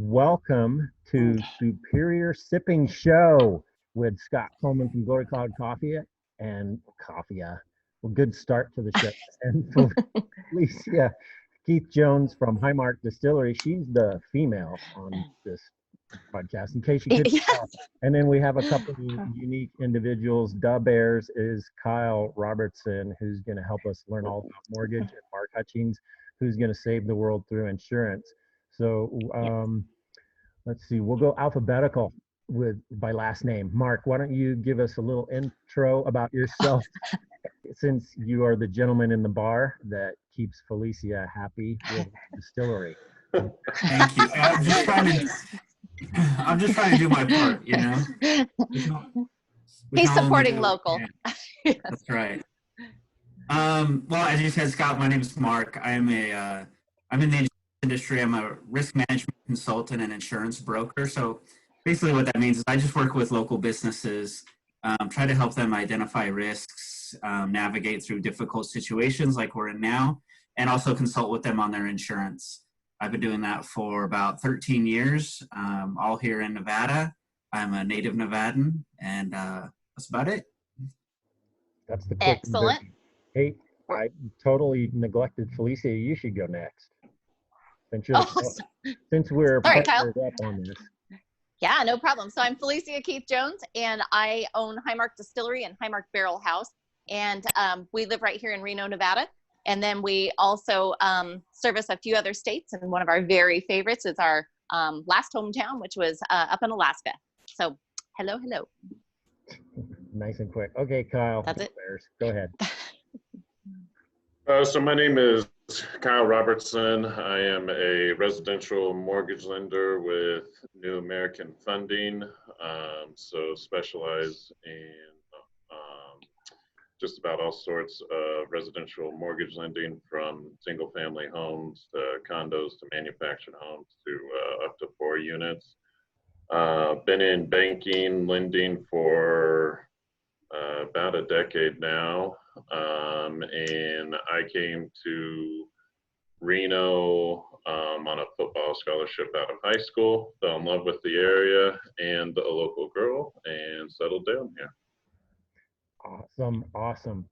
Welcome to Superior Sipping Show with Scott Coleman from Glory Cloud Coffee and Coffee. Well, good start to the show. And Felicia Keith Jones from Highmark Distillery. She's the female on this podcast, in case you couldn't Yeah. tell. And then we have a couple of unique individuals. Dub Bears is Kyle Robertson, who's going to help us learn all about mortgage, and Mark Hutchings, who's going to save the world through insurance. So let's see, we'll go alphabetical by last name. Mark, why don't you give us a little intro about yourself, since you are the gentleman in the bar that keeps Felicia happy with the distillery. Thank you. I'm just trying to do my part, you know. He's supporting local. Yes. That's right. Well, as you said, Scott, my name is Mark. I'm in the industry. I'm a risk management consultant and insurance broker. So basically what that means is I just work with local businesses, try to help them identify risks, navigate through difficult situations like we're in now, and also consult with them on their insurance. I've been doing that for about 13 years, all here in Nevada. I'm a native Nevadan, and that's about it. That's the quick Excellent. version. Hey, I totally neglected Felicia. You should go next. Since we're Sorry, partnered up on this. Yeah, no problem. So I'm Felicia Keith Jones, and I own Highmark Distillery and Highmark Barrel House. And we live right here in Reno, Nevada. And then we also service a few other states. And one of our very favorites is our last hometown, which was up in Alaska. So hello. Nice and quick. Okay, Kyle. That's it. Go ahead. So my name is Kyle Robertson. I am a residential mortgage lender with New American Funding. So specialize in just about all sorts of residential mortgage lending, from single family homes to condos to manufactured homes to up to 4 units. Been in banking, lending for about a decade now. And I came to Reno on a football scholarship out of high school, fell in love with the area and a local girl, and settled down here. Awesome.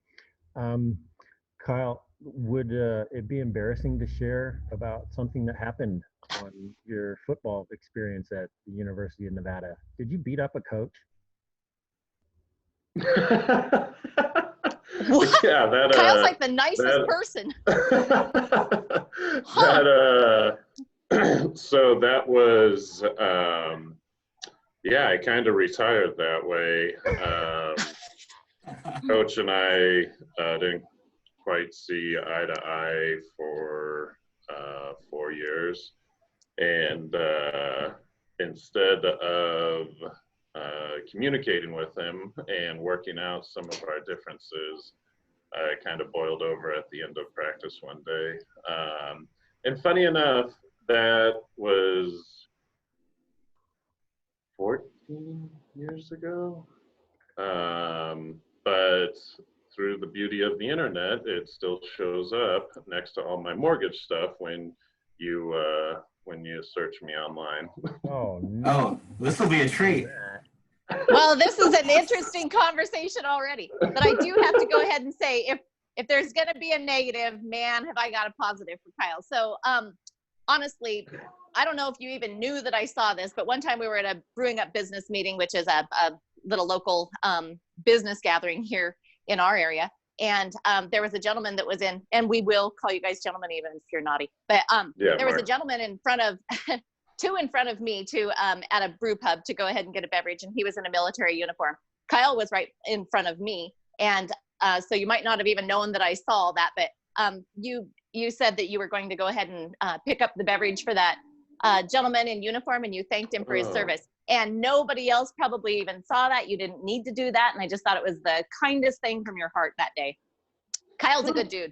Kyle, would it be embarrassing to share about something that happened on your football experience at the University of Nevada? Did you beat up a coach? Yeah, Kyle's like the nicest person. So that was, I kind of retired that way. Coach and I didn't quite see eye to eye for 4 years. And instead of communicating with him and working out some of our differences, I kind of boiled over at the end of practice one day. And funny enough, that was 14 years ago. But through the beauty of the internet, it still shows up next to all my mortgage stuff when you search me online. Oh, no. Oh, this will be a treat. Well, this is an interesting conversation already. But I do have to go ahead and say, if there's going to be a negative, man, have I got a positive for Kyle. So honestly, I don't know if you even knew that I saw this, but one time we were at a Brewing Up Business meeting, which is a little local business gathering here in our area. And there was a gentleman that was in, and we will call you guys gentlemen even if you're naughty, but there was a gentleman in front of, two in front of me at a brew pub to go ahead and get a beverage, and he was in a military uniform. Kyle was right in front of me, and so you might not have even known that I saw that, but you said that you were going to go ahead and pick up the beverage for that gentleman in uniform, and you thanked him for his service. And nobody else probably even saw that. You didn't need to do that. And I just thought it was the kindest thing from your heart that day. Kyle's a good dude.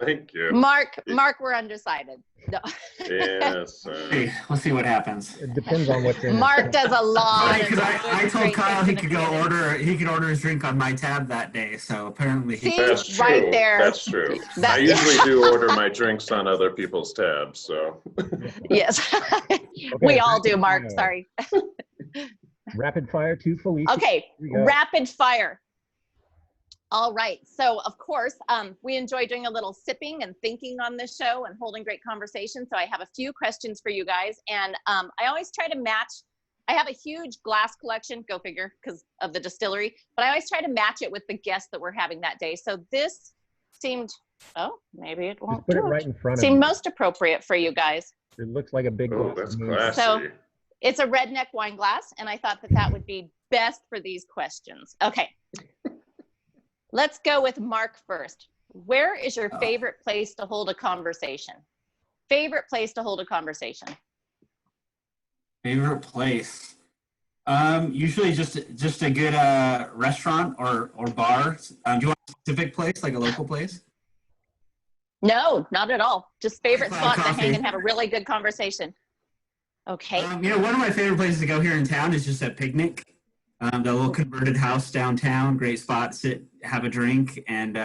Thank you. Mark, we're undecided. No. Yes. Hey, we'll see what happens. It depends on what's in Mark it. does a lot Funny, of because I told great Kyle things he in the could go community. he could order his drink on my tab that day. So apparently he. See, That's true. right there. That's true. That- I usually do order my drinks on other people's tabs, so. Yes. We all do, Mark. Sorry. Rapid fire to Felicia. Okay, Here we go. rapid fire. All right. So, of course, we enjoy doing a little sipping and thinking on this show and holding great conversations. So I have a few questions for you guys. And I always try to match. I have a huge glass collection, go figure, because of the distillery. But I always try to match it with the guests that we're having that day. So this seemed, oh, maybe it won't Just put it do right in front of seemed you. most appropriate for you guys. It looks like a big Oh, glass. that's of me. classy. So it's a redneck wine glass, and I thought that that would be best for these questions. Okay. Let's go with Mark first. Where is your favorite place to hold a conversation? Favorite place to hold a conversation? Favorite place? Usually just a good restaurant or bar. Do you want a specific place, like a local place? No, not at all. Just favorite Cloud spot to Coffee. hang and have a really good conversation. Okay. One of my favorite places to go here in town is just a picnic. The little converted house downtown, great spot, sit, have a drink, and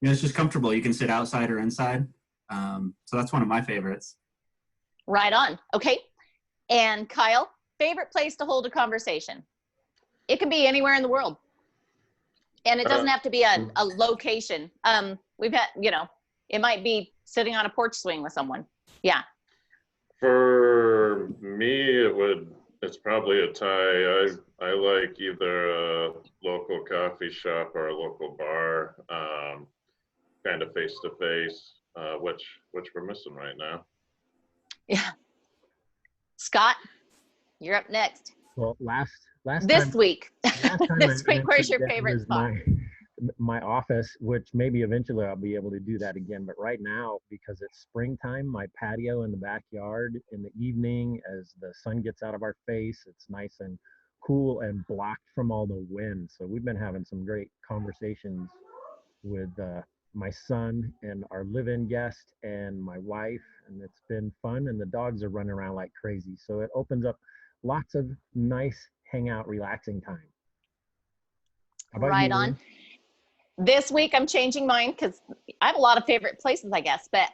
it's just comfortable. You can sit outside or inside. So that's one of my favorites. Right on. Okay. And Kyle, favorite place to hold a conversation? It can be anywhere in the world. And it doesn't have to be a location. We've had, it might be sitting on a porch swing with someone. Yeah. For me, it's probably a tie. I like either a local coffee shop or a local bar, kind of face to face, which we're missing right now. Yeah. Scott, you're up next. Well, last This time, week. last time This I week, where's your answered that favorite was spot? my office, which maybe eventually I'll be able to do that again. But right now, because it's springtime, my patio in the backyard in the evening, as the sun gets out of our face, it's nice and cool and blocked from all the wind. So we've been having some great conversations with my son and our live-in guest and my wife, and it's been fun. And the dogs are running around like crazy. So it opens up lots of nice hangout, relaxing time. How about Right you, on. Lynn? This week I'm changing mine because I have a lot of favorite places, I guess. But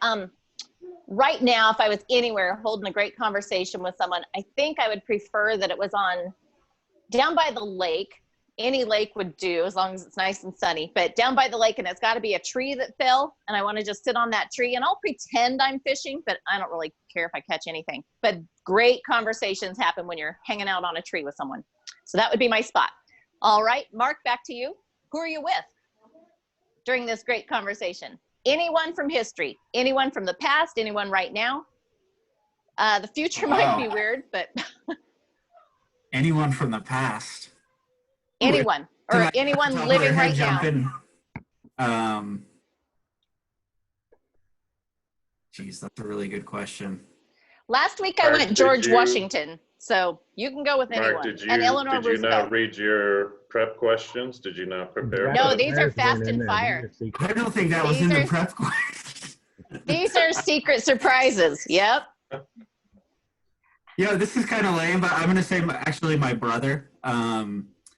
right now, if I was anywhere holding a great conversation with someone, I think I would prefer that it was down by the lake. Any lake would do as long as it's nice and sunny, but down by the lake, and it's got to be a tree that fell, and I want to just sit on that tree, and I'll pretend I'm fishing, but I don't really care if I catch anything. But great conversations happen when you're hanging out on a tree with someone. So that would be my spot. All right, Mark, back to you. Who are you with during this great conversation? Anyone from history, anyone from the past, anyone right now? The future might be weird, but Anyone from the past. anyone, or anyone living right now. Geez, that's a really good question. Last week I Mark, went did George you- Washington, so you can go with anyone. Mark, And Eleanor did you not Roosevelt. read your prep questions? Did you not prepare? Rapid No, for these them? are fires weren't fast in and there. fire. These are secret. I don't think that was These in the are- prep question. These are secret surprises. Yep. This is kind of lame, but I'm gonna say actually my brother.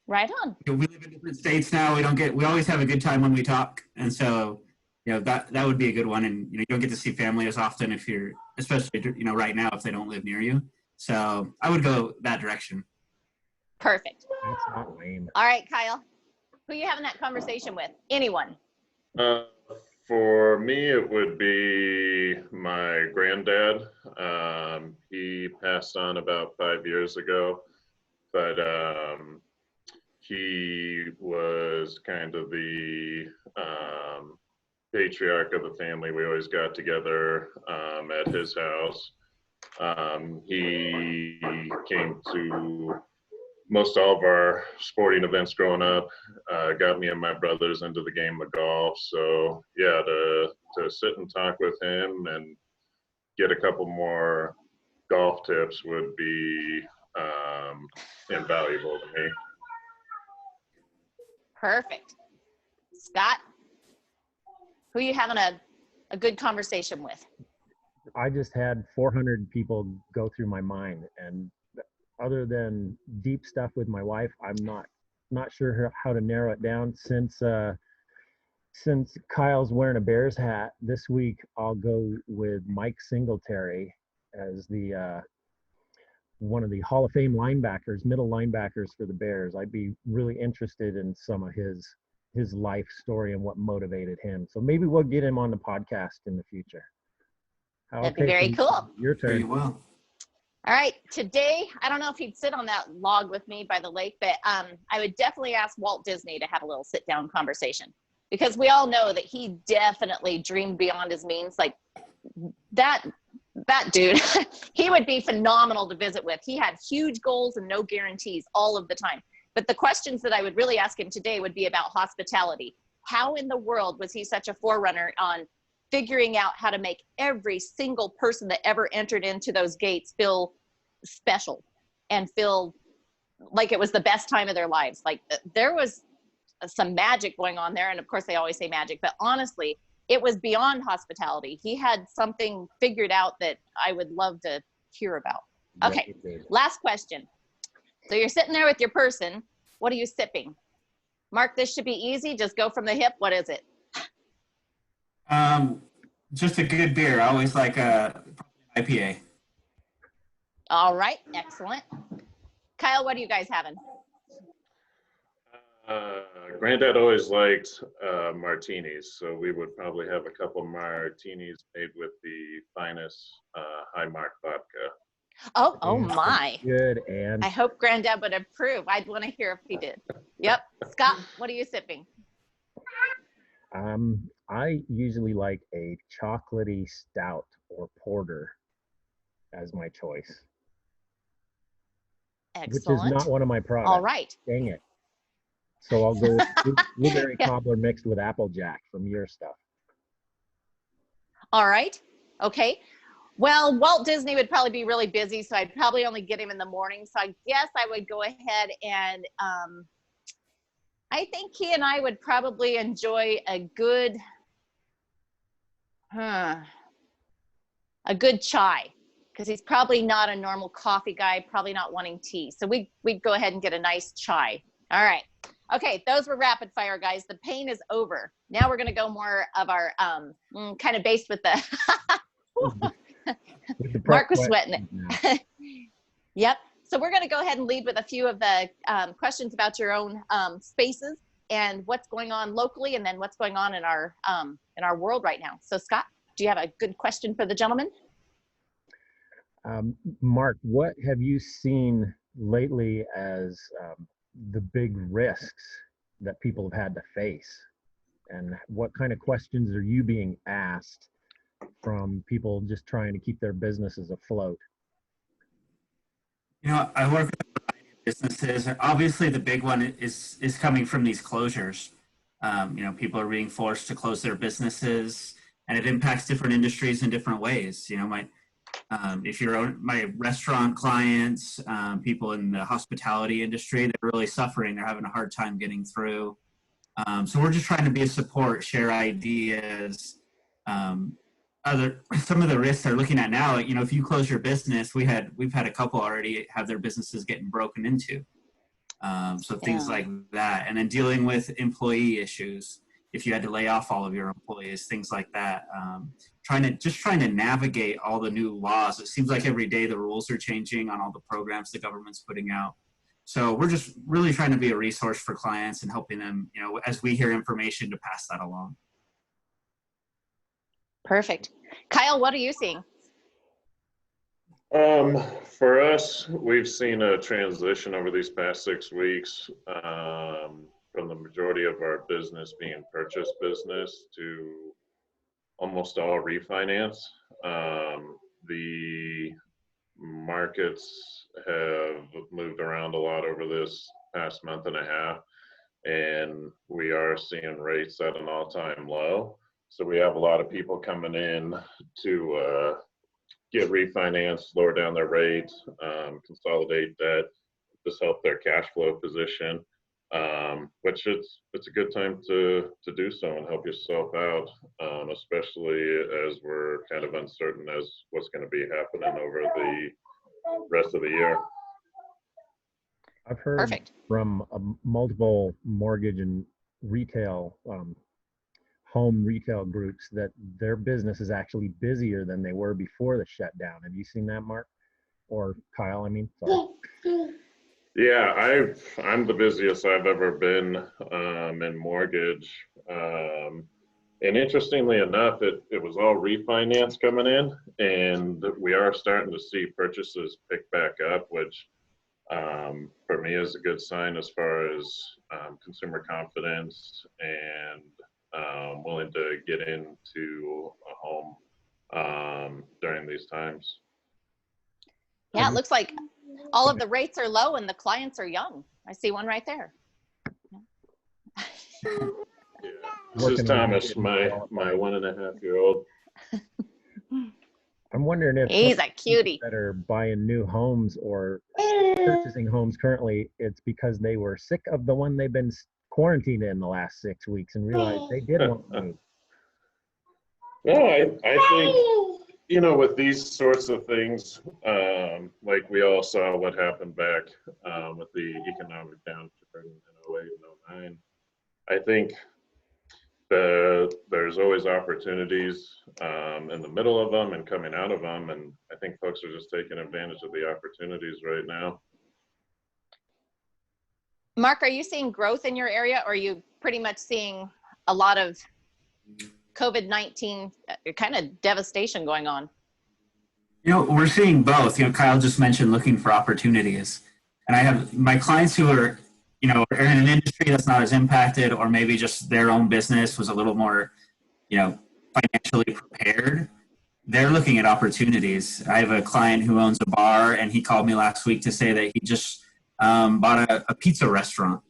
Right on. We live in different states now. We always have a good time when we talk, and so that would be a good one. And you don't get to see family as often if you're, especially right now if they don't live near you. So I would go that direction. Perfect. That's not lame. All right, Kyle. Who are you having that conversation with? Anyone. For me, it would be my granddad. He passed on about 5 years ago, but he was kind of the patriarch of the family. We always got together at his house. He came to most all of our sporting events growing up, got me and my brothers into the game of golf. So yeah, to sit and talk with him and get a couple more golf tips would be invaluable to me. Perfect. Scott, who are you having a a good conversation with? I just had 400 people go through my mind, and other than deep stuff with my wife, I'm not sure how to narrow it down. Since Kyle's wearing a Bears hat this week, I'll go with Mike Singletary as the one of the Hall of Fame linebackers, middle linebackers for the Bears. I'd be really interested in some of his life story and what motivated him. So maybe we'll get him on the podcast in the future. That'd be very cool. Your turn. Very well. All right, today, I don't know if he'd sit on that log with me by the lake, but I would definitely ask Walt Disney to have a little sit-down conversation, because we all know that he definitely dreamed beyond his means. Like that dude, he would be phenomenal to visit with. He had huge goals and no guarantees all of the time. But the questions that I would really ask him today would be about hospitality. How in the world was he such a forerunner on figuring out how to make every single person that ever entered into those gates feel special and feel like it was the best time of their lives? Like there was some magic going on there. And of course they always say magic, but honestly, it was beyond hospitality. He had something figured out that I would love to hear about. Okay, last question. So you're sitting there with your person. What are you sipping? Mark, this should be easy. Just go from the hip. What is it? Just a good beer. I always like a IPA. All right, excellent. Kyle, what are you guys having? Granddad always liked martinis, so we would probably have a couple martinis made with the finest high mark vodka. Oh my. Good, and I hope Granddad would approve. I'd want to hear if he did. Yep. Scott, what are you sipping? I usually like a chocolatey stout or porter as my choice. Excellent. Which is not one of my products. All right. Dang it. So I'll go with blueberry cobbler mixed with Applejack from your stuff. All right. Okay. Well, Walt Disney would probably be really busy, so I'd probably only get him in the morning. So I guess I would go ahead and I think he and I would probably enjoy a good chai, because he's probably not a normal coffee guy, probably not wanting tea. So we'd go ahead and get a nice chai. All right. Okay, those were rapid fire, guys. The pain is over. Now we're going to go more of our kind of based with the Mark was sweating it. Yep. So we're going to go ahead and lead with a few of the questions about your own spaces and what's going on locally, and then what's going on in our world right now. So Scott, do you have a good question for the gentleman? Mark, what have you seen lately as the big risks that people have had to face, and what kind of questions are you being asked from people just trying to keep their businesses afloat? You know, I work with a variety of businesses. Obviously, the big one is coming from these closures. You know, people are being forced to close their businesses, and it impacts different industries in different ways. You know, if you're my restaurant clients, people in the hospitality industry, they're really suffering. They're having a hard time getting through. So we're just trying to be a support, share ideas. Some of the risks they're looking at now, you know, if you close your business, we've had a couple already have their businesses getting broken into. So things like that, and then dealing with employee issues. If you had to lay off all of your employees, things like that. Trying to navigate all the new laws. It seems like every day the rules are changing on all the programs the government's putting out. So we're just really trying to be a resource for clients and helping them, you know, as we hear information, to pass that along. Perfect. Kyle, what are you seeing? For us, we've seen a transition over these past 6 weeks from the majority of our business being purchase business to almost all refinance. The markets have moved around a lot over this past month and a half, and we are seeing rates at an all-time low. So we have a lot of people coming in to get refinanced, lower down their rates, consolidate debt, just help their cash flow position. which it's a good time to do so and help yourself out, especially as we're kind of uncertain as what's going to be happening over the rest of the year. I've heard Perfect. from multiple mortgage and retail home retail groups that their business is actually busier than they were before the shutdown. Have you seen that, Mark? Or Kyle, I mean, sorry. Yeah, I'm the busiest I've ever been in mortgage. And interestingly enough, it was all refinance coming in, and we are starting to see purchases pick back up, which for me is a good sign as far as consumer confidence and willing to get into a home during these times. Yeah, it looks like all of the rates are low and the clients are young. I see one right there. Yeah. This is Thomas, my 1.5-year-old. I'm wondering if He's a cutie. that are buying new homes or purchasing homes currently, it's because they were sick of the one they've been quarantined in the last 6 weeks and realized they did want to move. No, I think, you know, with these sorts of things, like we all saw what happened back with the economic downturn in 08 and 09, I think there's always opportunities in the middle of them and coming out of them, and I think folks are just taking advantage of the opportunities right now. Mark, are you seeing growth in your area, or are you pretty much seeing a lot of COVID-19 kind of devastation going on? You know, we're seeing both. You know, Kyle just mentioned looking for opportunities. And I have my clients who are, you know, are in an industry that's not as impacted, or maybe just their own business was a little more, you know, financially prepared. They're looking at opportunities. I have a client who owns a bar, and he called me last week to say that he just bought a pizza restaurant.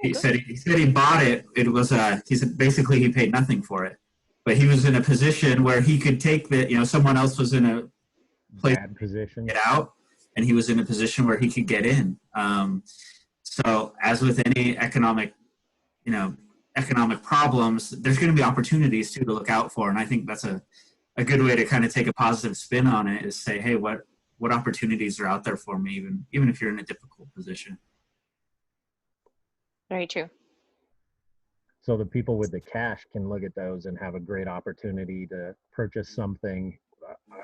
He said he bought it. It was he said basically he paid nothing for it, but he was in a position where he could take the, you know, someone else was in a place Bad position. to get out, and he was in a position where he could get in. So as with any economic, you know, economic problems, there's going to be opportunities too to look out for, and I think that's a good way to kind of take a positive spin on it, is say, hey, what opportunities are out there for me, even if you're in a difficult position. Very true. So the people with the cash can look at those and have a great opportunity to purchase something.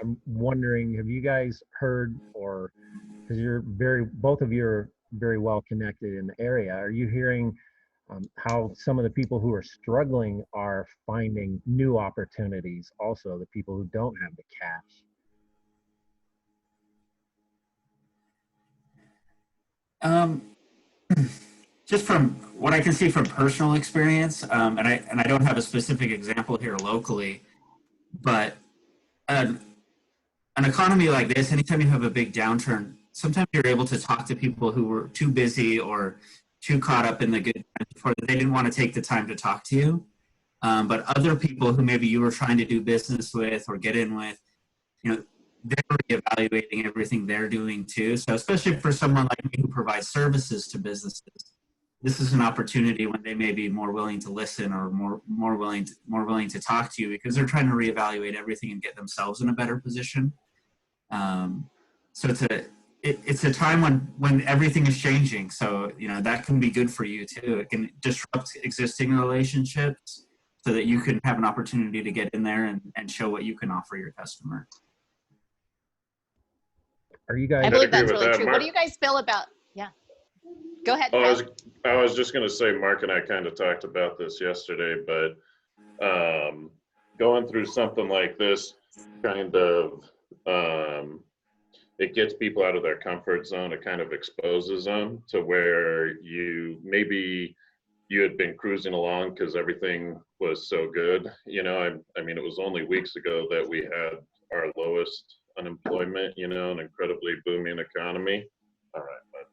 I'm wondering, have you guys heard, or because both of you are very well connected in the area, are you hearing how some of the people who are struggling are finding new opportunities, also the people who don't have the cash? Just from what I can see from personal experience, and I don't have a specific example here locally, but an economy like this, anytime you have a big downturn, sometimes you're able to talk to people who were too busy or too caught up in the good times before that they didn't want to take the time to talk to you. But other people who maybe you were trying to do business with or get in with, you know, they're reevaluating everything they're doing too. So especially for someone like me who provides services to businesses, this is an opportunity when they may be more willing to listen or more willing to talk to you, because they're trying to reevaluate everything and get themselves in a better position. So it's a time when everything is changing. So, you know, that can be good for you too. It can disrupt existing relationships so that you can have an opportunity to get in there and show what you can offer your customer. Are you guys? I believe that's really that, true. Mark? What do you guys feel about? Yeah. Go ahead. Oh, I was just going to say, Mark and I kind of talked about this yesterday, but going through something like this kind of, it gets people out of their comfort zone. It kind of exposes them to where maybe you had been cruising along because everything was so good. You know, I mean, it was only weeks ago that we had our lowest unemployment, you know, an incredibly booming economy. All right, but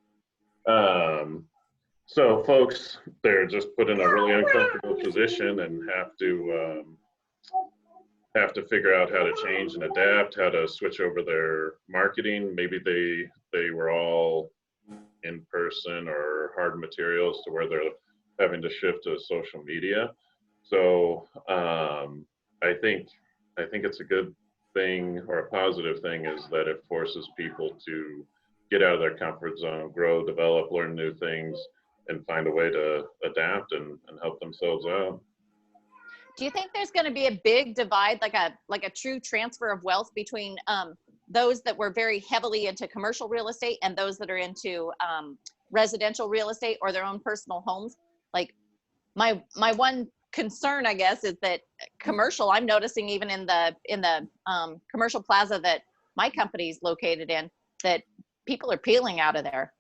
so folks, they're just put in a really uncomfortable position and have to figure out how to change and adapt, how to switch over their marketing. Maybe they were all in person or hard materials to where they're having to shift to social media. So I think it's a good thing, or a positive thing, is that it forces people to get out of their comfort zone, grow, develop, learn new things, and find a way to adapt and help themselves out. Do you think there's going to be a big divide, like a true transfer of wealth between those that were very heavily into commercial real estate and those that are into residential real estate or their own personal homes? Like my one concern, I guess, is that commercial, I'm noticing even in the commercial plaza that my company's located in, that people are peeling out of there.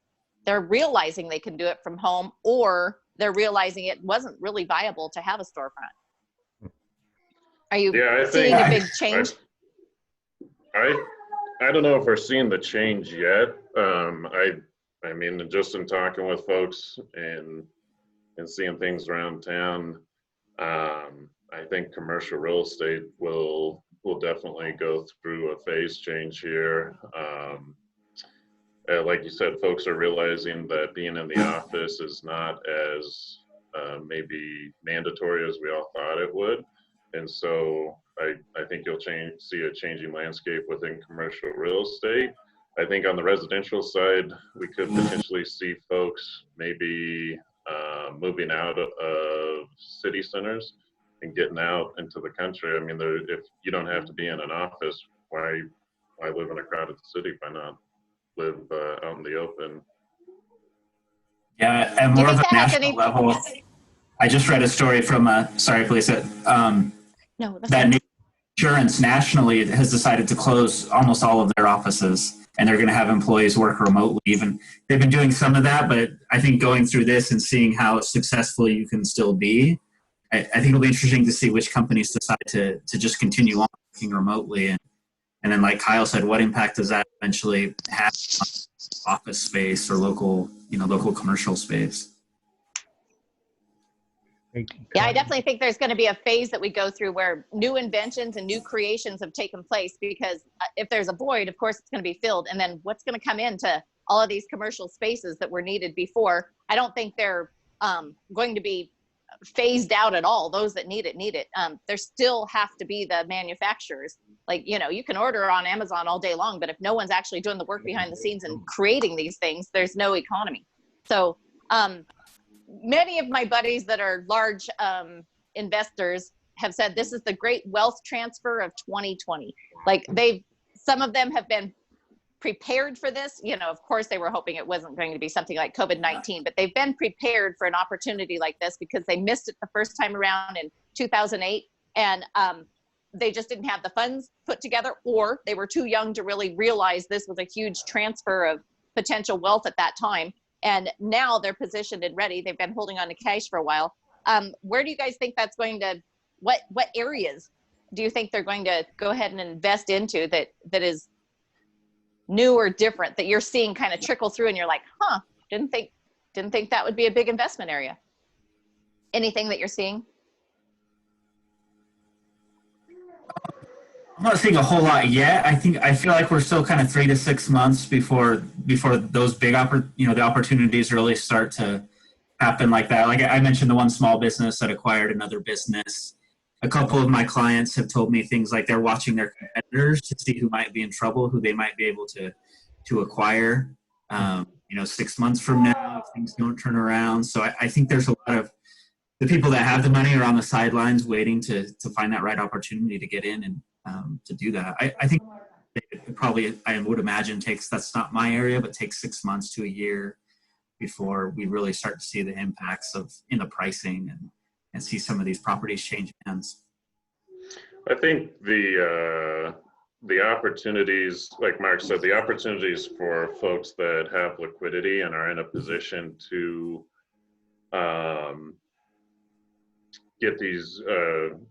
They're realizing they can do it from home, or they're realizing it wasn't really viable to have a storefront. Are you seeing a big change? I don't know if we're seeing the change yet. I mean, just in talking with folks and seeing things around town, I think commercial real estate will definitely go through a phase change here. Like you said, folks are realizing that being in the office is not as maybe mandatory as we all thought it would. And so I think you'll see a changing landscape within commercial real estate. I think on the residential side, we could potentially see folks maybe moving out of city centers and getting out into the country. I mean, if you don't have to be in an office, why live in a crowded city? Why not live out in the open? Yeah, at more of a national level, I just read a story from, sorry, Felicia, no, that new insurance nationally has decided to close almost all of their offices, and they're going to have employees work remotely. Even they've been doing some of that, but I think going through this and seeing how successful you can still be, I think it'll be interesting to see which companies decide to just continue on working remotely. And then, like Kyle said, what impact does that eventually have on office space or local commercial space? Yeah, I definitely think there's going to be a phase that we go through where new inventions and new creations have taken place, because if there's a void, of course it's going to be filled. And then what's going to come into all of these commercial spaces that were needed before? I don't think they're going to be phased out at all. Those that need it. There still have to be the manufacturers. Like, you can order on Amazon all day long, but if no one's actually doing the work behind the scenes and creating these things, there's no economy. So, many of my buddies that are large investors have said this is the great wealth transfer of 2020. Like some of them have been prepared for this. Of course they were hoping it wasn't going to be something like COVID-19, but they've been prepared for an opportunity like this because they missed it the first time around in 2008. And they just didn't have the funds put together, or they were too young to really realize this was a huge transfer of potential wealth at that time. And now they're positioned and ready. They've been holding on to cash for a while. Where do you guys think that's going to, what areas do you think they're going to go ahead and invest into that is new or different, that you're seeing kind of trickle through and you're like, didn't think that would be a big investment area? Anything that you're seeing? I'm not seeing a whole lot yet. I feel like we're still kind of 3 to 6 months before those big the opportunities really start to happen like that. Like I mentioned, the one small business that acquired another business. A couple of my clients have told me things like they're watching their competitors to see who might be in trouble, who they might be able to acquire. 6 months from now, if things don't turn around. So I think there's a lot of the people that have the money are on the sidelines waiting to find that right opportunity to get in and to do that. I think it probably, I would imagine, that's not my area, but takes 6 months to a year before we really start to see the impacts in the pricing and see some of these properties change hands. I think the opportunities, like Mark said, the opportunities for folks that have liquidity and are in a position to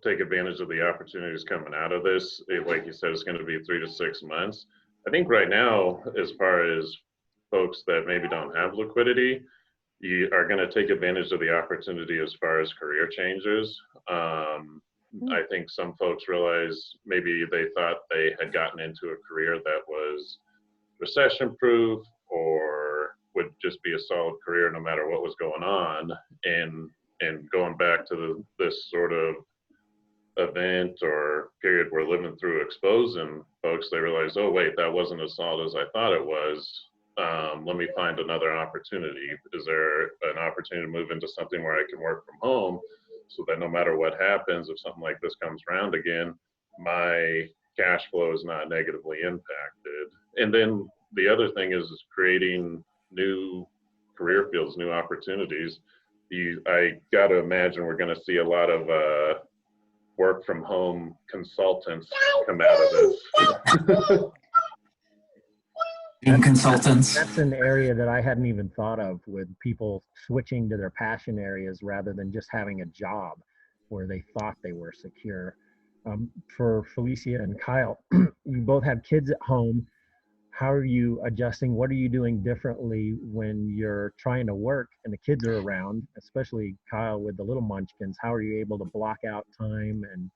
take advantage of the opportunities coming out of this. Like you said, it's going to be 3 to 6 months. I think right now, as far as folks that maybe don't have liquidity, you are going to take advantage of the opportunity as far as career changes. I think some folks realize maybe they thought they had gotten into a career that was recession proof or would just be a solid career no matter what was going on. And going back to this sort of event or period we're living through exposing folks, they realize, oh wait, that wasn't as solid as I thought it was. Let me find another opportunity. Is there an opportunity to move into something where I can work from home so that no matter what happens, if something like this comes around again, my cash flow is not negatively impacted? And then the other thing is creating new career fields, new opportunities. I got to imagine we're going to see a lot of work from home consultants come out of this. Consultants. That's an area that I hadn't even thought of, with people switching to their passion areas rather than just having a job where they thought they were secure. For Felicia and Kyle, you both have kids at home. How are you adjusting? What are you doing differently when you're trying to work and the kids are around, especially Kyle with the little munchkins? How are you able to block out time and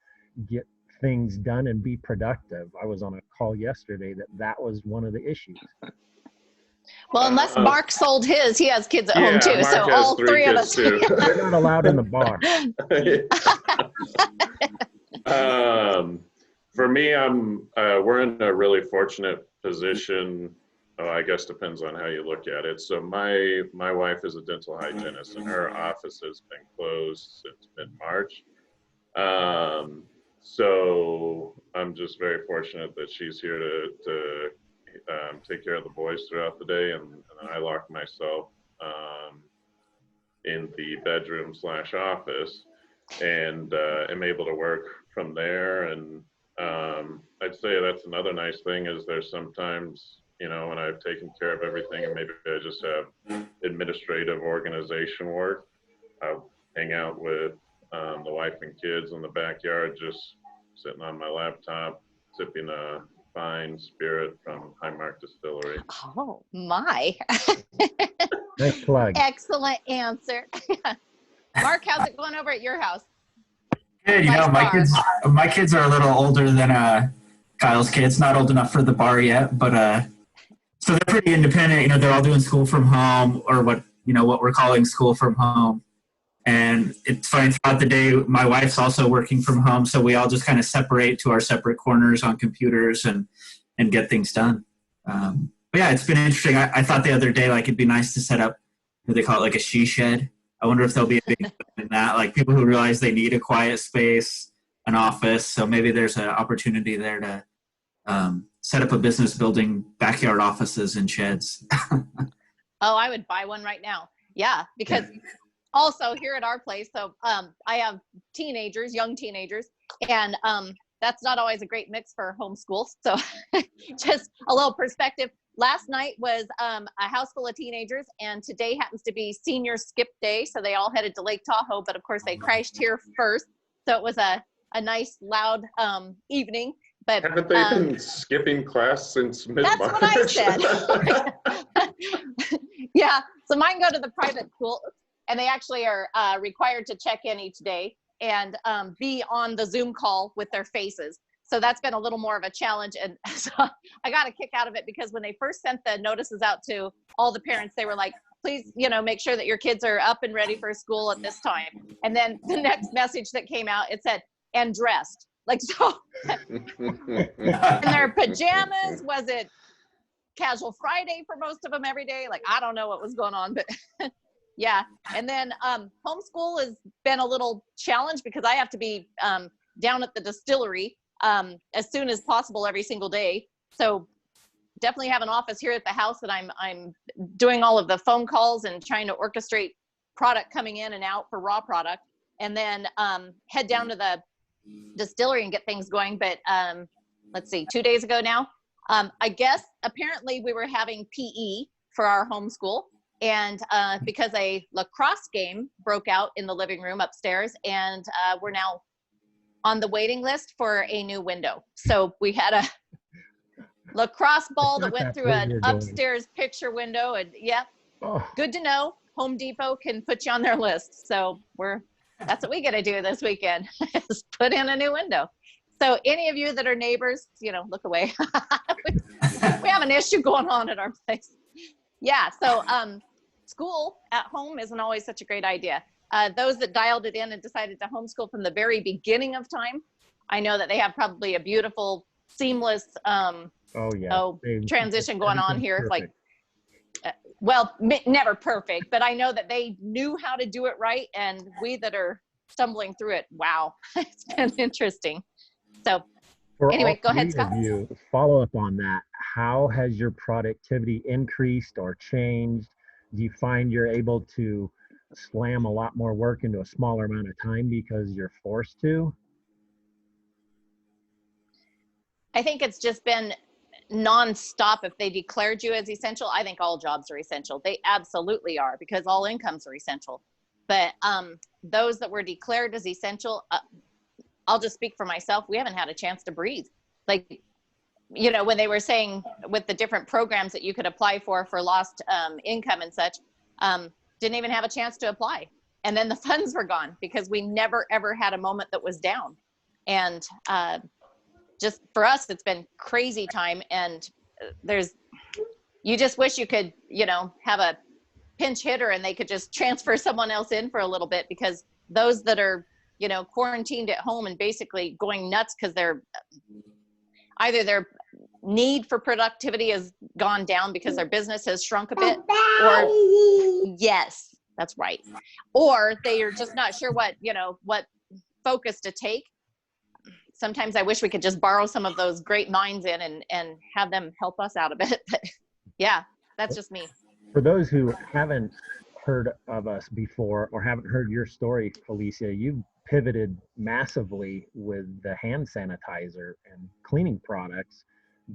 get things done and be productive? I was on a call yesterday that was one of the issues. Well, unless Mark sold his, he has kids at home too. Mark So has all three of us. too. They're not allowed in the bar. For me, we're in a really fortunate position. I guess depends on how you look at it. So my wife is a dental hygienist, and her office has been closed since mid-March. So I'm just very fortunate that she's here to take care of the boys throughout the day, and then I lock myself in the bedroom / office, and am able to work from there. And I'd say that's another nice thing, is there's sometimes, when I've taken care of everything and maybe I just have administrative organization work, I'll hang out with the wife and kids in the backyard, just sitting on my laptop, sipping a fine spirit from Highmark Distillery. Oh my. Nice plug. Excellent answer. Mark, how's it going over at your house? Good, my kids are a little older than Kyle's kids, not old enough for the bar yet, but so they're pretty independent. They're all doing school from home, or what we're calling school from home. And it's funny, throughout the day, my wife's also working from home, so we all just kind of separate to our separate corners on computers and get things done. But yeah, it's been interesting. I thought the other day, it'd be nice to set up, what they call it, a she shed. I wonder if there'll be a big in that, people who realize they need a quiet space, an office. So maybe there's an opportunity there to set up a business building backyard offices and sheds. Oh, I would buy one right now. Yeah, because also here at our place, so I have teenagers, young teenagers, and that's not always a great mix for homeschool. So just a little perspective. Last night was a house full of teenagers, and today happens to be senior skip day. So they all headed to Lake Tahoe, but of course they crashed here first. So it was a nice, loud evening. But haven't they been skipping class since mid-March? That's what I said. Yeah, so mine go to the private school, and they actually are required to check in each day and be on the Zoom call with their faces. So that's been a little more of a challenge. And so I got a kick out of it, because when they first sent the notices out to all the parents, they were like, please, make sure that your kids are up and ready for school at this time. And then the next message that came out, it said, and dressed. So in their pajamas. Was it casual Friday for most of them every day? I don't know what was going on, but yeah. And then homeschool has been a little challenge, because I have to be down at the distillery as soon as possible every single day. So definitely have an office here at the house that I'm doing all of the phone calls and trying to orchestrate product coming in and out for raw product, and then head down to the distillery and get things going. But let's see, 2 days ago now, I guess apparently we were having PE for our homeschool, and because a lacrosse game broke out in the living room upstairs, and we're now on the waiting list for a new window. So we had a lacrosse ball that went through an upstairs picture window, and good to know. Home Depot can put you on their list. So that's what we got to do this weekend, is put in a new window. So any of you that are neighbors, look away. We have an issue going on at our place. Yeah. So school at home isn't always such a great idea. Those that dialed it in and decided to homeschool from the very beginning of time, I know that they have probably a beautiful, seamless transition going on here. Perfect. Well, never perfect, but I know that they knew how to do it right. And we that are stumbling through it, wow, it's been interesting. So anyway, go ahead, Scott. You follow up on that. How has your productivity increased or changed? Do you find you're able to slam a lot more work into a smaller amount of time because you're forced to? I think it's just been nonstop. If they declared you as essential, I think all jobs are essential. They absolutely are, because all incomes are essential. But those that were declared as essential, I'll just speak for myself. We haven't had a chance to breathe. Like, you know, when they were saying with the different programs that you could apply for lost income and such, didn't even have a chance to apply. And then the funds were gone because we never, ever had a moment that was down. And just for us, it's been crazy time. And you just wish you could, you know, have a pinch hitter and they could just transfer someone else in for a little bit, because those that are, you know, quarantined at home and basically going nuts because either their need for productivity has gone down because their business has shrunk a bit, or yes, that's right. Or they are just not sure what focus to take. Sometimes I wish we could just borrow some of those great minds in and have them help us out a bit. But yeah, that's just me. For those who haven't heard of us before or haven't heard your story, Felicia, you pivoted massively with the hand sanitizer and cleaning products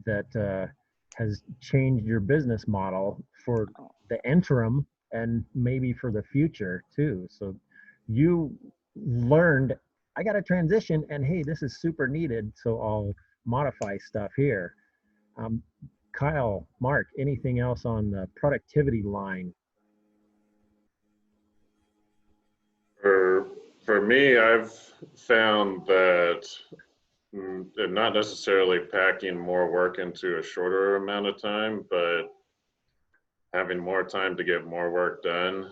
that has changed your business model for the interim and maybe for the future too. So you learned, I got to transition, and hey, this is super needed, so I'll modify stuff here. Kyle, Mark, anything else on the productivity line? For me, I've found that not necessarily packing more work into a shorter amount of time, but having more time to get more work done.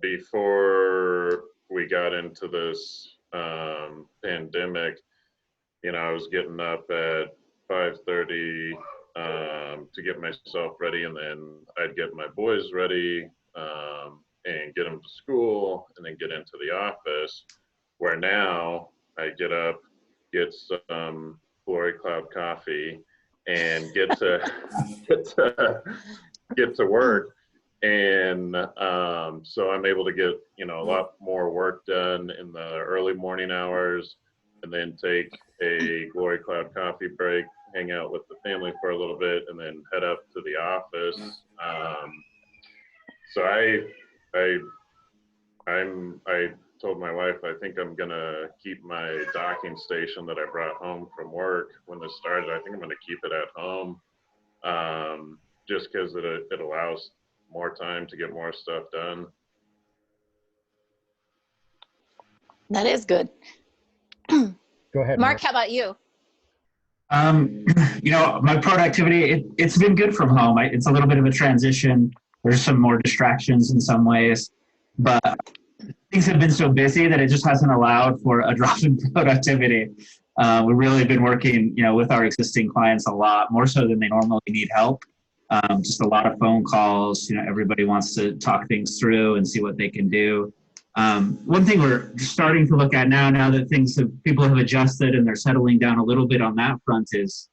Before we got into this pandemic, you know, I was getting up at 5:30 to get myself ready, and then I'd get my boys ready and get them to school, and then get into the office. Where now I get up, get some Glory Cloud coffee, and get to work. And so I'm able to get, you know, a lot more work done in the early morning hours, and then take a Glory Cloud coffee break, hang out with the family for a little bit, and then head up to the office. So I told my wife, I think I'm gonna keep my docking station that I brought home from work when this started. I think I'm gonna keep it at home, just because it allows more time to get more stuff done. That is good. Go ahead, Mark, how about you? You know, my productivity, it's been good from home. It's a little bit of a transition. There's some more distractions in some ways, but things have been so busy that it just hasn't allowed for a drop in productivity. We've really been working, you know, with our existing clients a lot more so than they normally need help. Just a lot of phone calls. You know, everybody wants to talk things through and see what they can do. One thing we're starting to look at now that people have adjusted and they're settling down a little bit on that front is,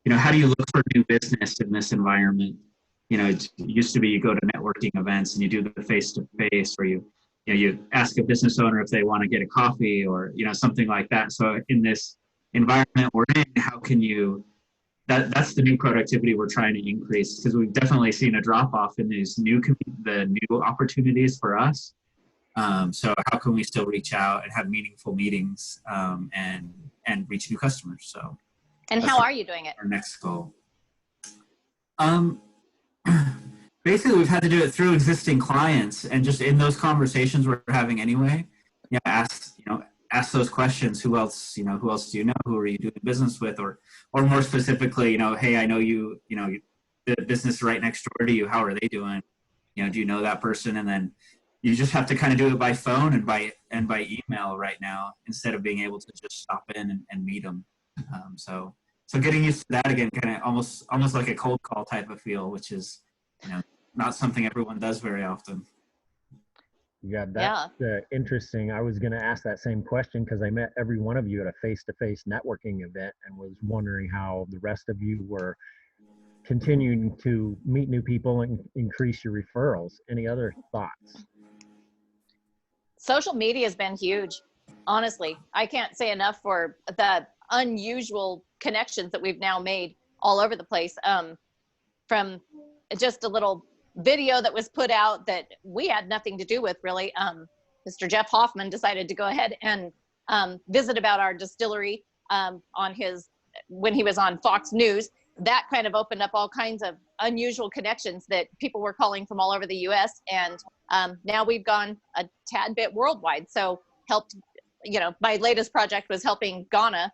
you know, how do you look for new business in this environment? You know, it used to be you go to networking events and you do the face-to-face, or you ask a business owner if they want to get a coffee, or, you know, something like that. So in this environment we're in, how can you, that's the new productivity we're trying to increase, because we've definitely seen a drop off in the new opportunities for us. So how can we still reach out and have meaningful meetings and reach new customers? So. And how are you doing it? Our next goal. Basically, we've had to do it through existing clients, and just in those conversations we're having anyway. Yeah, ask those questions. Who else do you know? Who are you doing business with? Or more specifically, you know, hey, I know you the business right next door to you, how are they doing? You know, do you know that person? And then you just have to kind of do it by phone and by email right now, instead of being able to just stop in and meet them. So getting used to that again, kind of almost like a cold call type of feel, which is, you know, not something everyone does very often. Yeah, that's interesting. I was going to ask that same question because I met every one of you at a face-to-face networking event and was wondering how the rest of you were continuing to meet new people and increase your referrals. Any other thoughts? Social media has been huge. Honestly, I can't say enough for the unusual connections that we've now made all over the place. From just a little video that was put out that we had nothing to do with, really. Mr. Jeff Hoffman decided to go ahead and visit about our distillery when he was on Fox News. That kind of opened up all kinds of unusual connections that people were calling from all over the US. And now we've gone a tad bit worldwide. So helped, you know, my latest project was helping Ghana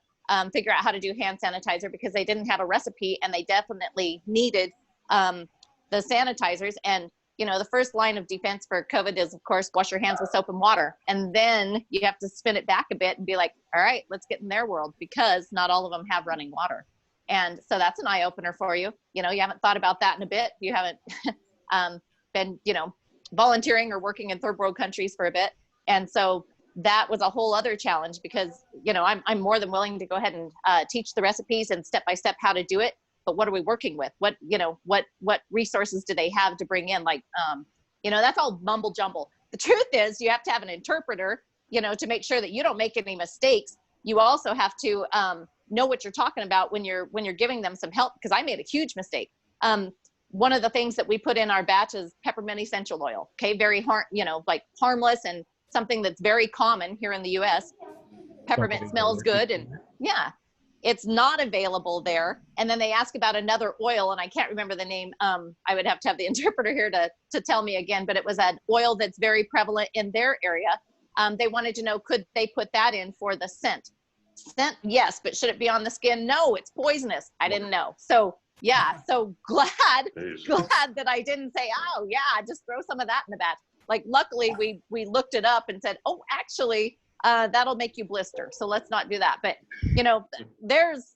figure out how to do hand sanitizer, because they didn't have a recipe and they definitely needed the sanitizers. And, you know, the first line of defense for COVID is, of course, wash your hands with soap and water. And then you have to spin it back a bit and be like, all right, let's get in their world, because not all of them have running water. And so that's an eye opener for you. You know, you haven't thought about that in a bit. You haven't been, you know, volunteering or working in third world countries for a bit. And so that was a whole other challenge, because, you know, I'm more than willing to go ahead and teach the recipes and step-by-step how to do it. But what are we working with? What, you know, what resources do they have to bring in? Like, you know, that's all mumble jumble. The truth is you have to have an interpreter, you know, to make sure that you don't make any mistakes. You also have to know what you're talking about when you're giving them some help, because I made a huge mistake. One of the things that we put in our batch is peppermint essential oil. Okay, very like harmless and something that's very common here in the U.S. Peppermint smells good, and yeah, it's not available there. And then they ask about another oil, and I can't remember the name. I would have to have the interpreter here to tell me again, but it was an oil that's very prevalent in their area. They wanted to know, could they put that in for the scent? Scent, yes, but should it be on the skin? No, it's poisonous. I didn't know. So yeah, so glad that I didn't say, oh yeah, just throw some of that in the batch. Like, luckily we looked it up and said, oh, actually, that'll make you blister, so let's not do that. But you know, there's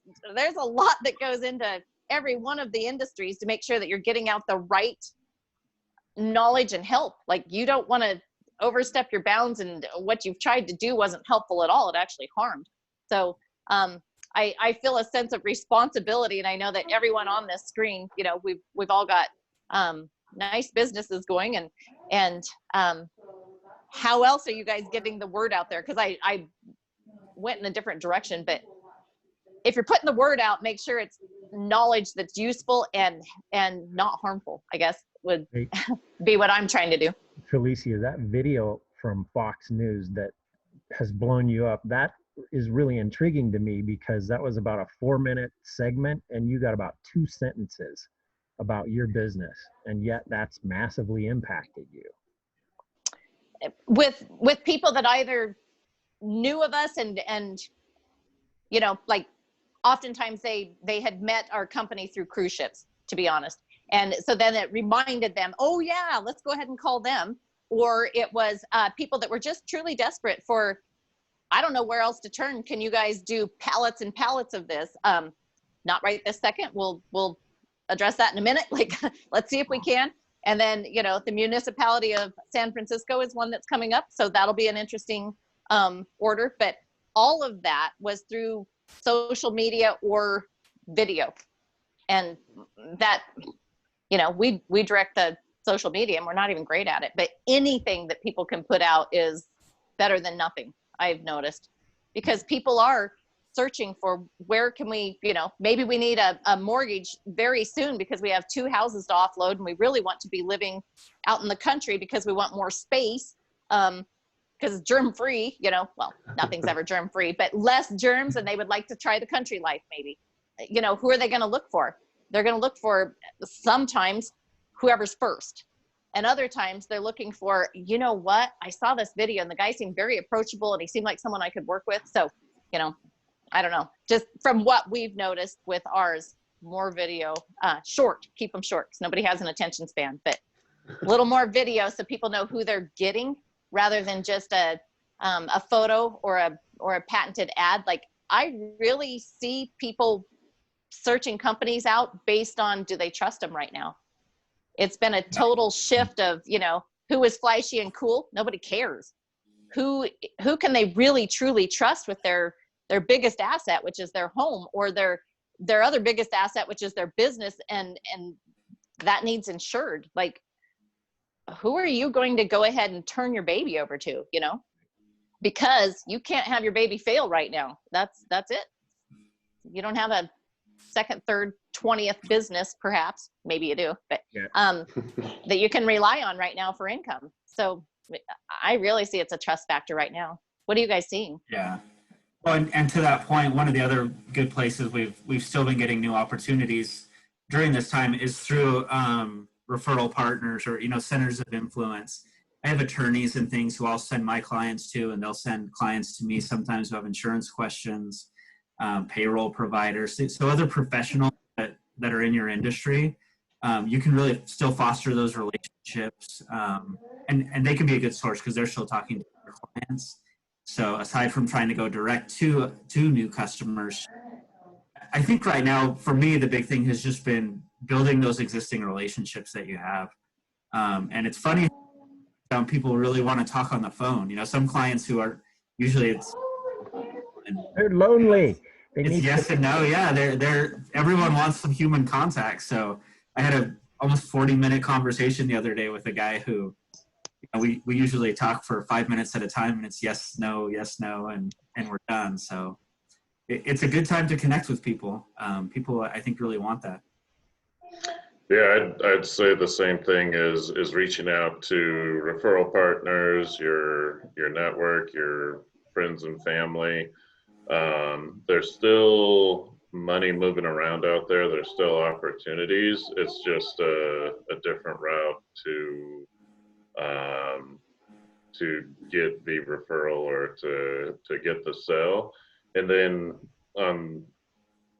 a lot that goes into every one of the industries to make sure that you're getting out the right knowledge and help. Like, you don't want to overstep your bounds, and what you've tried to do wasn't helpful at all. It actually harmed. So I feel a sense of responsibility, and I know that everyone on this screen, you know, we've all got nice businesses going, and how else are you guys getting the word out there? Because I went in a different direction, but if you're putting the word out, make sure it's knowledge that's useful and not harmful, I guess would be what I'm trying to do. Felicia, that video from Fox News that has blown you up, that is really intriguing to me, because that was about a 4-minute segment and you got about 2 sentences about your business, and yet that's massively impacted you. With people that either knew of us and you know, like, oftentimes they had met our company through cruise ships, to be honest. And so then it reminded them, oh yeah, let's go ahead and call them. Or it was people that were just truly desperate for, I don't know where else to turn. Can you guys do pallets and pallets of this? Not right this second. We'll address that in a minute. Like, let's see if we can. And then, you know, the municipality of San Francisco is one that's coming up. So that'll be an interesting order. But all of that was through social media or video. And that, you know, we direct the social media, and we're not even great at it. But anything that people can put out is better than nothing, I've noticed, because people are searching for, where can we, you know, maybe we need a mortgage very soon because we have 2 houses to offload, and we really want to be living out in the country because we want more space, because germ-free, you know, well, nothing's ever germ-free, but less germs, and they would like to try the country life maybe. You know, who are they going to look for? They're going to look for, sometimes, whoever's first. And other times they're looking for, you know what, I saw this video and the guy seemed very approachable and he seemed like someone I could work with. So, you know, I don't know, just from what we've noticed with ours, more video, short, keep them short because nobody has an attention span, but a little more video so people know who they're getting rather than just a photo or a patented ad. Like, I really see people searching companies out based on, do they trust them right now? It's been a total shift of, you know, who is flashy and cool? Nobody cares. Who can they really truly trust with their biggest asset, which is their home, or their other biggest asset, which is their business, and that needs insured. Like, who are you going to go ahead and turn your baby over to, you know? Because you can't have your baby fail right now. That's it. You don't have a second, third, 20th business, perhaps, maybe you do, but that you can rely on right now for income. So I really see it's a trust factor right now. What are you guys seeing? Yeah. Well, and to that point, one of the other good places we've still been getting new opportunities during this time is through referral partners or, you know, centers of influence. I have attorneys and things who I'll send my clients to, and they'll send clients to me sometimes who have insurance questions, payroll providers, so other professionals that are in your industry. You can really still foster those relationships, and they can be a good source because they're still talking to their clients. So aside from trying to go direct to new customers, I think right now for me the big thing has just been building those existing relationships that you have. And it's funny, people really want to talk on the phone. You know, some clients who are usually they're lonely. It's yes and no. Yeah, they're everyone wants some human contact. So I had a almost 40-minute conversation the other day with a guy who, you know, we usually talk for 5 minutes at a time, and it's yes, no, and we're done. So it's a good time to connect with people. People, I think, really want that. Yeah, I'd say the same thing is reaching out to referral partners, your network, your friends and family. There's still money moving around out there. There's still opportunities. It's just a different route to get the referral or to get the sale. And then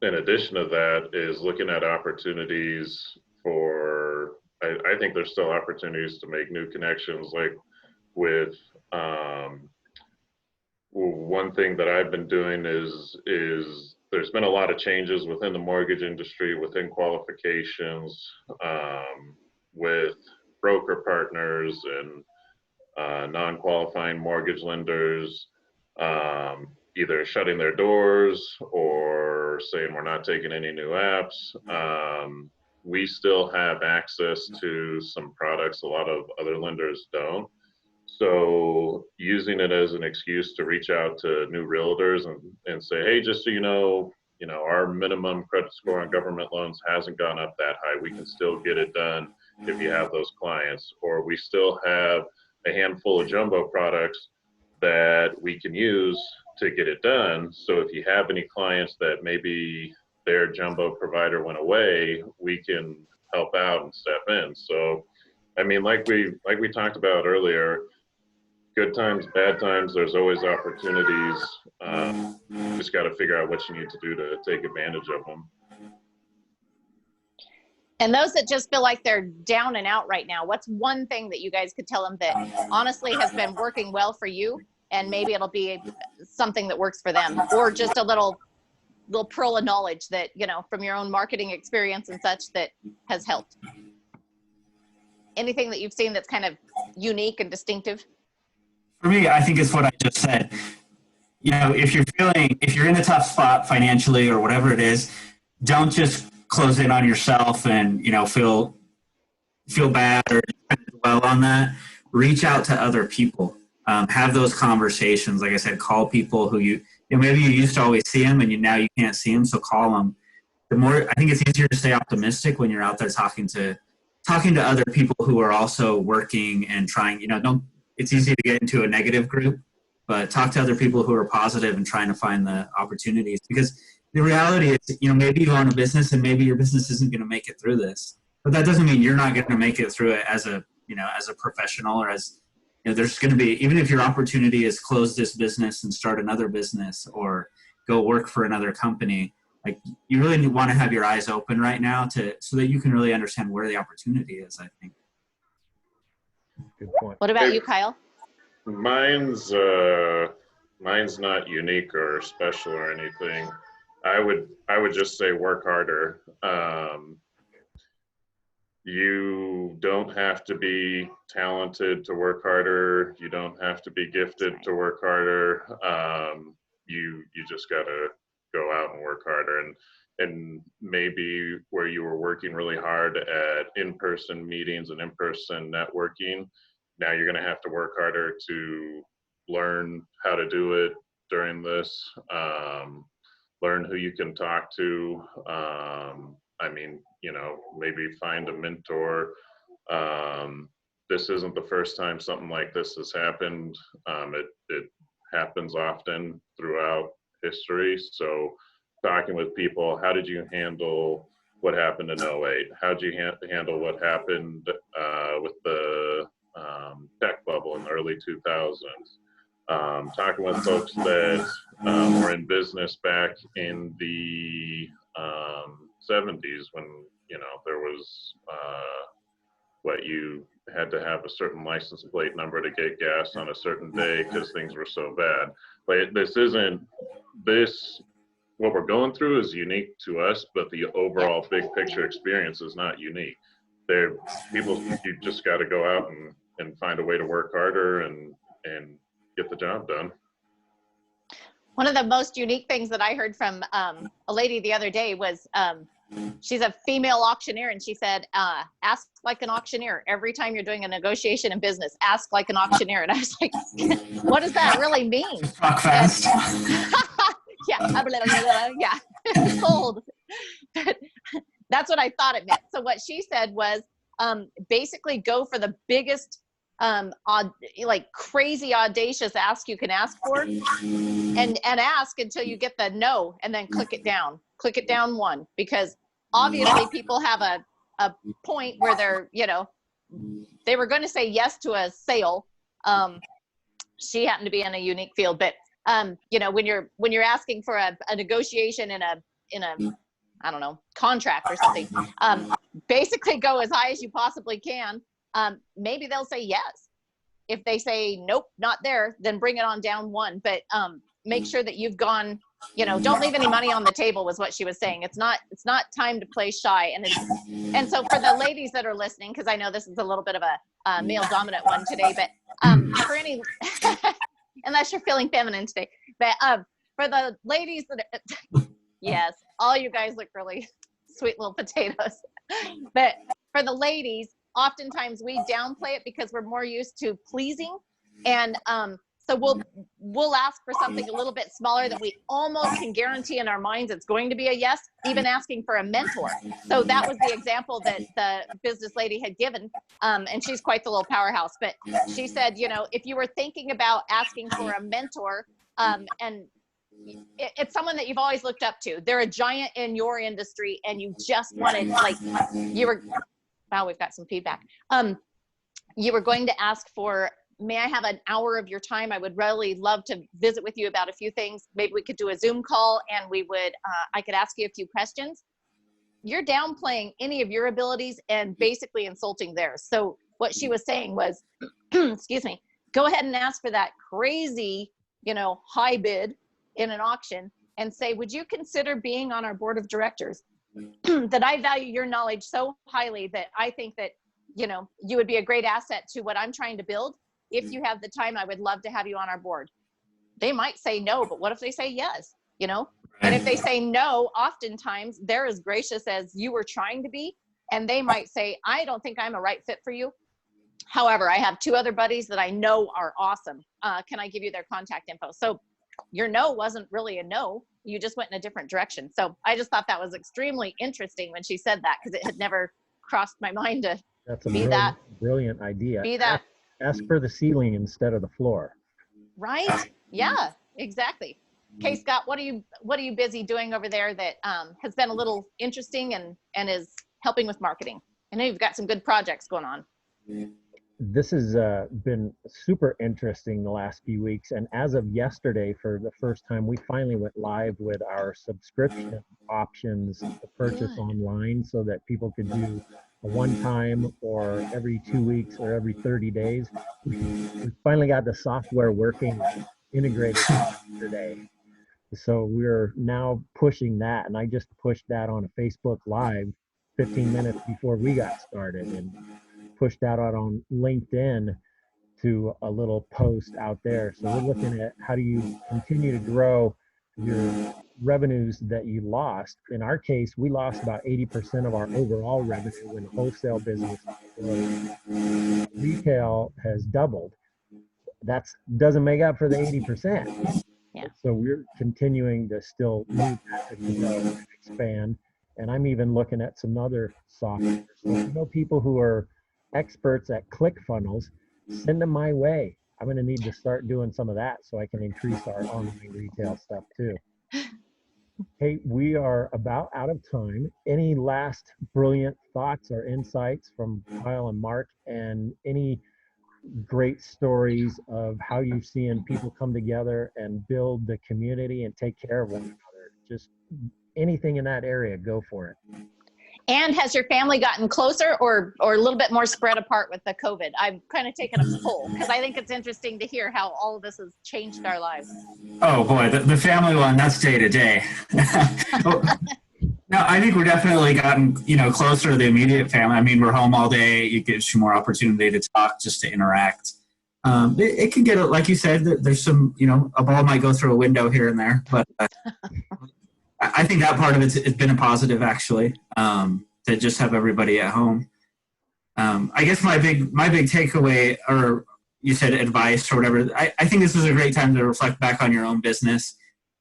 in addition to that is looking at opportunities for, I think there's still opportunities to make new connections, like with one thing that I've been doing is there's been a lot of changes within the mortgage industry, within qualifications, with broker partners and non-qualifying mortgage lenders, either shutting their doors or saying we're not taking any new apps. We still have access to some products a lot of other lenders don't. So using it as an excuse to reach out to new realtors and say, hey, just so you know, our minimum credit score on government loans hasn't gone up that high. We can still get it done if you have those clients. Or we still have a handful of jumbo products that we can use to get it done. So if you have any clients that maybe their jumbo provider went away, we can help out and step in. So, I mean, like we talked about earlier, good times, bad times, there's always opportunities. Just got to figure out what you need to do to take advantage of them. And those that just feel like they're down and out right now, what's one thing that you guys could tell them that honestly has been working well for you, and maybe it'll be something that works for them, or just a little pearl of knowledge that, you know, from your own marketing experience and such that has helped? Anything that you've seen that's kind of unique and distinctive? For me, I think it's what I just said. You know, if you're in a tough spot financially or whatever it is, don't just close in on yourself and, you know, feel bad or dwell on that. Reach out to other people. Have those conversations. Like I said, call people who you know, maybe you used to always see them and now you can't see them, so call them. I think it's easier to stay optimistic when you're out there talking to other people who are also working and trying, you know, it's easy to get into a negative group, but talk to other people who are positive and trying to find the opportunities, because the reality is, you know, maybe you own a business and maybe your business isn't going to make it through this, but that doesn't mean you're not going to make it through it as a professional, or as, you know, there's going to be, even if your opportunity is close this business and start another business or go work for another company, like you really want to have your eyes open right now so that you can really understand where the opportunity is, I think. Good point. What about you, Kyle? Mine's not unique or special or anything. I would just say work harder. You don't have to be talented to work harder. You don't have to be gifted to work harder. You just gotta go out and work harder. And maybe where you were working really hard at in-person meetings and in-person networking, now you're gonna have to work harder to learn how to do it during this. Learn who you can talk to. I mean, maybe find a mentor. This isn't the first time something like this has happened. It happens often throughout history. So talking with people, how did you handle what happened in 08? How did you handle what happened with the tech bubble in the early 2000s? Talking with folks that were in business back in the 70s when there was you had to have a certain license plate number to get gas on a certain day because things were so bad. But what we're going through is unique to us, but the overall big picture experience is not unique. You just got to go out and find a way to work harder and get the job done. One of the most unique things that I heard from a lady the other day was she's a female auctioneer, and she said, ask like an auctioneer. Every time you're doing a negotiation in business, ask like an auctioneer. And I was like, what does that really mean? Talk fast. Yeah, sold. But that's what I thought it meant. So what she said was basically go for the biggest crazy audacious ask you can ask for, and ask until you get the no, and then click it down one, because obviously people have a point where they're they were going to say yes to a sale. She happened to be in a unique field, but when you're asking for a negotiation in a I don't know, contract or something, basically go as high as you possibly can. Maybe they'll say yes. If they say nope, not there, then bring it on down one. But make sure that you've gone, don't leave any money on the table, was what she was saying. It's not time to play shy. And so for the ladies that are listening, because I know this is a little bit of a male dominant one today, but for any unless you're feeling feminine today, but for the ladies that yes, all you guys look really sweet little potatoes. But for the ladies, oftentimes we downplay it because we're more used to pleasing, and so we'll ask for something a little bit smaller that we almost can guarantee in our minds it's going to be a yes, even asking for a mentor. So that was the example that the business lady had given, and she's quite the little powerhouse. But she said, if you were thinking about asking for a mentor, and it's someone that you've always looked up to, they're a giant in your industry, and you just wanted, wow, we've got some feedback. You were going to ask for, may I have an hour of your time? I would really love to visit with you about a few things. Maybe we could do a Zoom call, and I could ask you a few questions. You're downplaying any of your abilities and basically insulting theirs. So what she was saying was, excuse me, go ahead and ask for that crazy, high bid in an auction, and say, would you consider being on our board of directors? That I value your knowledge so highly that I think that, you would be a great asset to what I'm trying to build. If you have the time, I would love to have you on our board. They might say no, but what if they say yes? And if they say no, oftentimes they're as gracious as you were trying to be. And they might say, I don't think I'm a right fit for you. However, I have 2 other buddies that I know are awesome. Can I give you their contact info? So your no wasn't really a no. You just went in a different direction. So I just thought that was extremely interesting when she said that, because it had never crossed my mind to That's a be that brilliant idea. Be that Ask for the ceiling instead of the floor. right. Yeah, exactly. Okay, Scott, what are you busy doing over there that has been a little interesting and is helping with marketing? I know you've got some good projects going on. this has been super interesting the last few weeks. And as of yesterday, for the first time, we finally went live with our subscription options to purchase Good. online so that people could do a one time or every 2 weeks or every 30 days. We finally got the software working integrated yesterday. So we're now pushing that. And I just pushed that on a Facebook Live 15 minutes before we got started and pushed that out on LinkedIn to a little post out there. So we're looking at how do you continue to grow your revenues that you lost. In our case, we lost about 80% of our overall revenue when the wholesale business closed. Retail has doubled. That doesn't make up for the 80%. Yeah. So we're continuing to still use that to grow and expand. And I'm even looking at some other software. So if you know people who are experts at ClickFunnels, send them my way. I'm going to need to start doing some of that so I can increase our online retail stuff too. Hey, we are about out of time. Any last brilliant thoughts or insights from Kyle and Mark, and any great stories of how you've seen people come together and build the community and take care of one another? Just anything in that area, go for it. And has your family gotten closer or a little bit more spread apart with the COVID? I've kind of taken a poll because I think it's interesting to hear how all of this has changed our lives. Oh boy, the family one, that's day to day. No, I think we're definitely gotten, closer to the immediate family. I mean, we're home all day. It gives you more opportunity to talk, just to interact. It can get, like you said, there's some, a ball might go through a window here and there, but I think that part of it's been a positive, actually, to just have everybody at home. I guess my big takeaway, or you said advice or whatever, I think this is a great time to reflect back on your own business.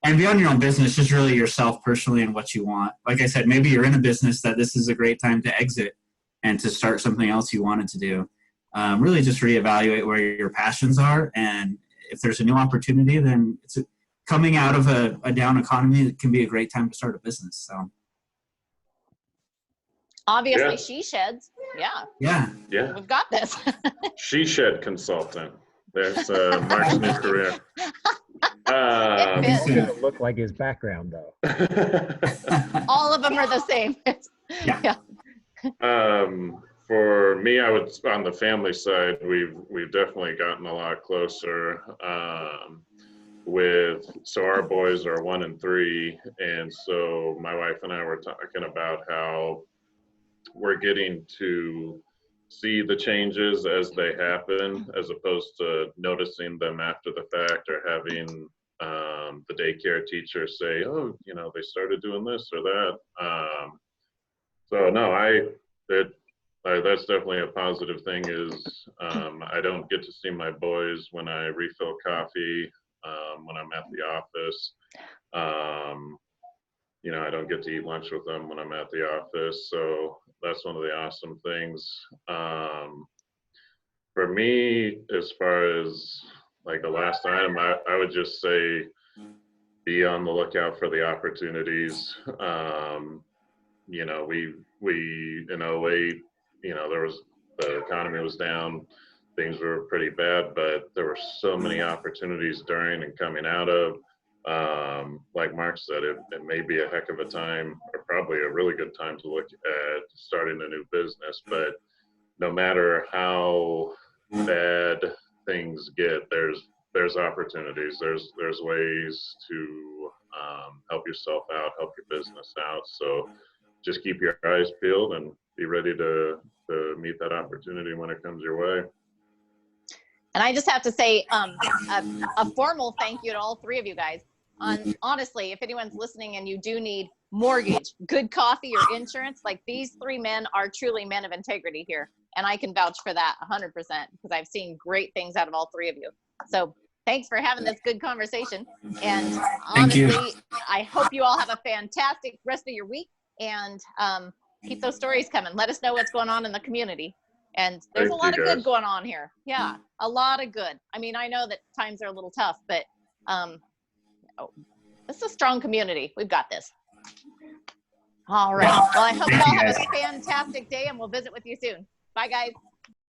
And beyond your own business, just really yourself personally and what you want. Like I said, maybe you're in a business that this is a great time to exit and to start something else you wanted to do. Really just reevaluate where your passions are. And if there's a new opportunity, then coming out of a down economy, it can be a great time to start a business. So Obviously, Yeah. she sheds. Yeah, Yeah. we've got this. She shed consultant. There's Mark's new career. It doesn't look like his background though. All of them are the same. Yeah. For me, I would, on the family side, we've definitely gotten a lot closer. So our boys are 1 and 3, and so my wife and I were talking about how we're getting to see the changes as they happen, as opposed to noticing them after the fact, or having the daycare teacher say, "Oh, they started doing this or that." So no, that's definitely a positive thing. Is I don't get to see my boys when I refill coffee, when I'm at the office. I don't get to eat lunch with them when I'm at the office. So that's one of the awesome things. For me, as far as like a last item, I would just say be on the lookout for the opportunities. We in '08, the economy was down, things were pretty bad, but there were so many opportunities during and coming out of. Like Mark said, it may be a heck of a time, or probably a really good time to look at starting a new business. But no matter how bad things get, there's opportunities. There's ways to help yourself out, help your business out. So just keep your eyes peeled and be ready to meet that opportunity when it comes your way. And I just have to say a formal thank you to all three of you guys. Honestly, if anyone's listening and you do need mortgage, good coffee, or insurance, like these 3 men are truly men of integrity here. And I can vouch for that 100% because I've seen great things out of all 3 of you. So thanks for having this good conversation. And honestly, I hope you all have a fantastic rest of your week, and keep those stories coming. Let us know what's going on in the community. And there's a lot of good going on here. Yeah, a lot of good. I mean, I know that times are a little tough, but this is a strong community. We've got this. All right. Well, I hope you all have a fantastic day, and we'll visit with you soon. Bye, guys.